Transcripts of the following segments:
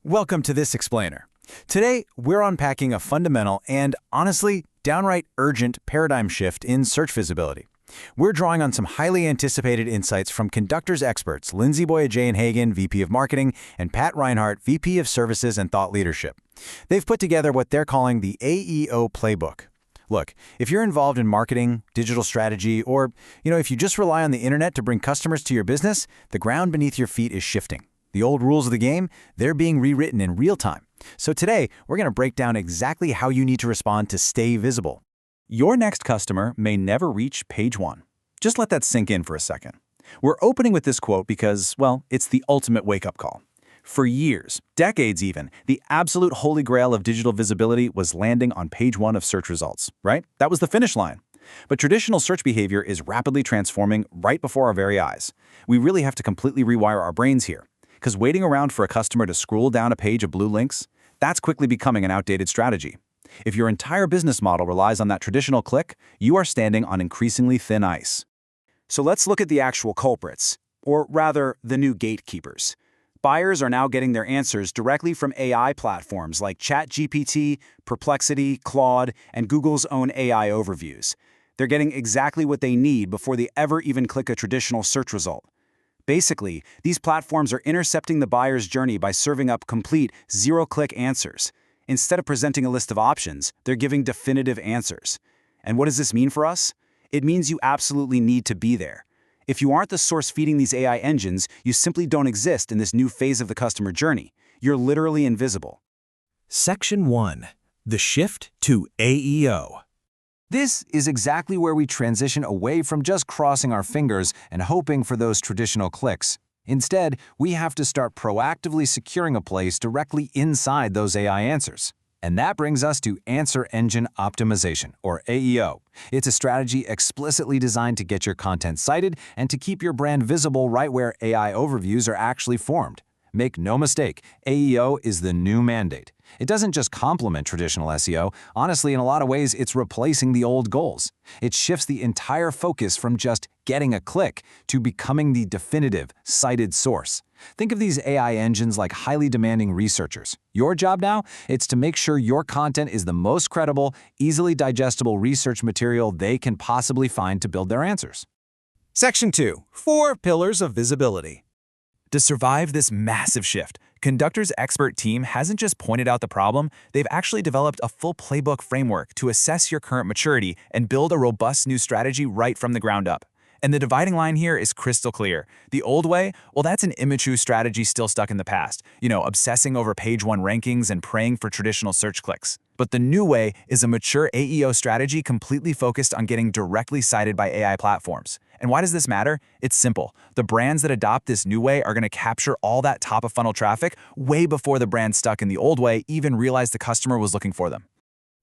Welcome to this explainer. Today, we're unpacking a fundamental and, honestly, downright urgent paradigm shift in search visibility. We're drawing on some highly anticipated insights from Conductor's experts Lindsay Boyajian-Hagan, VP of Marketing, and Pat Reinhardt, VP of Services and Thought Leadership. They've put together what they're calling the AEO Playbook. Look, if you're involved in marketing, digital strategy, or, if you just rely on the internet to bring customers to your business, the ground beneath your feet is shifting. The old rules of the game, they're being rewritten in real time. So today, we're going to break down exactly how you need to respond to stay visible. Your next customer may never reach page 1. Just let that sink in for a second. We're opening with this quote because, well, it's the ultimate wake-up call. For years, decades even, the absolute holy grail of digital visibility was landing on page 1 of search results, right? That was the finish line. But traditional search behavior is rapidly transforming right before our very eyes. We really have to completely rewire our brains here. Because waiting around for a customer to scroll down a page of blue links, that's quickly becoming an outdated strategy. If your entire business model relies on that traditional click, you are standing on increasingly thin ice. So let's look at the actual culprits, or rather, the new gatekeepers. Buyers are now getting their answers directly from AI platforms like ChatGPT, Perplexity, Claude, and Google's own AI overviews. They're getting exactly what they need before they ever even click a traditional search result. Basically, these platforms are intercepting the buyer's journey by serving up complete, zero-click answers. Instead of presenting a list of options, they're giving definitive answers. And what does this mean for us? It means you absolutely need to be there. If you aren't the source feeding these AI engines, you simply don't exist in this new phase of the customer journey. You're literally invisible. Section 1. The Shift to AEO. This is exactly where we transition away from just crossing our fingers and hoping for those traditional clicks. Instead, we have to start proactively securing a place directly inside those AI answers. And that brings us to Answer Engine Optimization, or AEO. It's a strategy explicitly designed to get your content cited and to keep your brand visible right where AI overviews are actually formed. Make no mistake, AEO is the new mandate. It doesn't just complement traditional SEO. Honestly, in a lot of ways, it's replacing the old goals. It shifts the entire focus from just getting a click to becoming the definitive, cited source. Think of these AI engines like highly demanding researchers. Your job now? It's to make sure your content is the most credible, easily digestible research material they can possibly find to build their answers. Section 2. 4 Pillars of Visibility. To survive this massive shift, Conductor's expert team hasn't just pointed out the problem, they've actually developed a full playbook framework to assess your current maturity and build a robust new strategy right from the ground up. And the dividing line here is crystal clear. The old way, well, that's an immature strategy still stuck in the past, obsessing over page 1 rankings and praying for traditional search clicks. But the new way is a mature AEO strategy completely focused on getting directly cited by AI platforms. And why does this matter? It's simple. The brands that adopt this new way are going to capture all that top-of-funnel traffic way before the brands stuck in the old way even realized the customer was looking for them.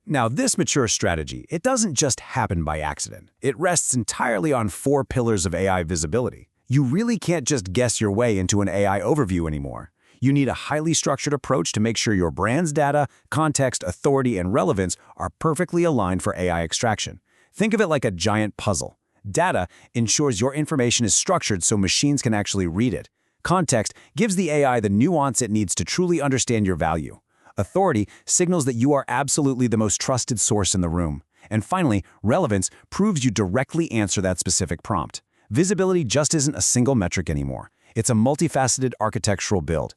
Now, this mature strategy, it doesn't just happen by accident. It rests entirely on 4 pillars of AI visibility. You really can't just guess your way into an AI overview anymore. You need a highly structured approach to make sure your brand's data, context, authority, and relevance are perfectly aligned for AI extraction. Think of it like a giant puzzle. Data ensures your information is structured so machines can actually read it. Context gives the AI the nuance it needs to truly understand your value. Authority signals that you are absolutely the most trusted source in the room. And finally, relevance proves you directly answer that specific prompt. Visibility just isn't a single metric anymore. It's a multifaceted architectural build.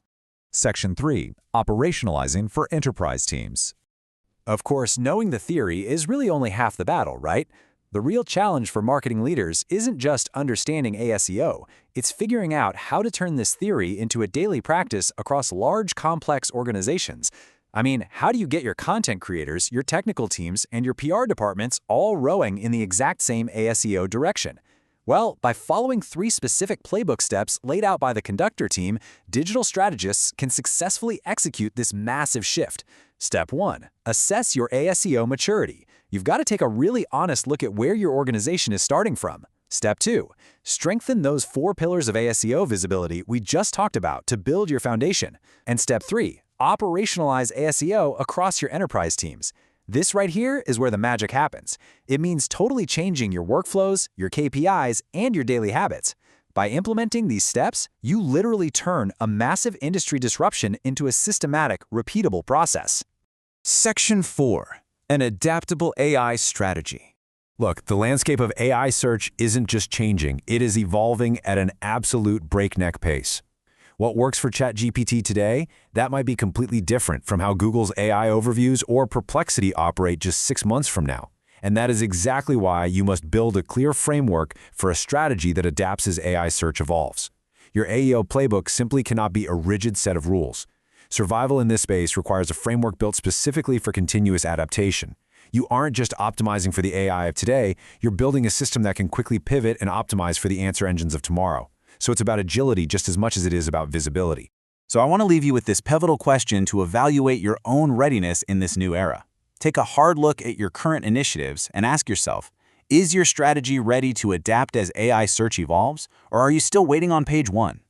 Section 3. Operationalizing for enterprise teams. Of course, knowing the theory is really only half the battle, right? The real challenge for marketing leaders isn't just understanding ASEO, it's figuring out how to turn this theory into a daily practice across large, complex organizations. I mean, how do you get your content creators, your technical teams, and your PR departments all rowing in the exact same ASEO direction? Well, by following 3 specific playbook steps laid out by the Conductor team, digital strategists can successfully execute this massive shift. Step 1. Assess your ASEO maturity. You've got to take a really honest look at where your organization is starting from. Step 2. Strengthen those 4 pillars of ASEO visibility we just talked about to build your foundation. And Step 3. Operationalize ASEO across your enterprise teams. This right here is where the magic happens. It means totally changing your workflows, your KPIs, and your daily habits. By implementing these steps, you literally turn a massive industry disruption into a systematic, repeatable process. Section 4. An adaptable AI strategy. Look, the landscape of AI search isn't just changing, it is evolving at an absolute breakneck pace. What works for ChatGPT today, that might be completely different from how Google's AI overviews or Perplexity operate just 6 months from now. And that is exactly why you must build a clear framework for a strategy that adapts as AI search evolves. Your AEO playbook simply cannot be a rigid set of rules. Survival in this space requires a framework built specifically for continuous adaptation. You aren't just optimizing for the AI of today, you're building a system that can quickly pivot and optimize for the answer engines of tomorrow. So it's about agility just as much as it is about visibility. So I want to leave you with this pivotal question to evaluate your own readiness in this new era. Take a hard look at your current initiatives and ask yourself, is your strategy ready to adapt as AI search evolves, or are you still waiting on page 1?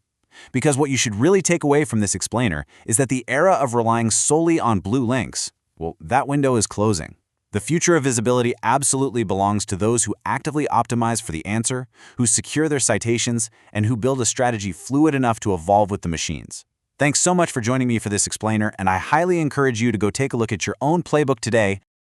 Because what you should really take away from this explainer is that the era of relying solely on blue links, well, that window is closing. The future of visibility absolutely belongs to those who actively optimize for the answer, who secure their citations, and who build a strategy fluid enough to evolve with the machines. Thanks so much for joining me for this explainer, and I highly encourage you to go take a look at your own playbook today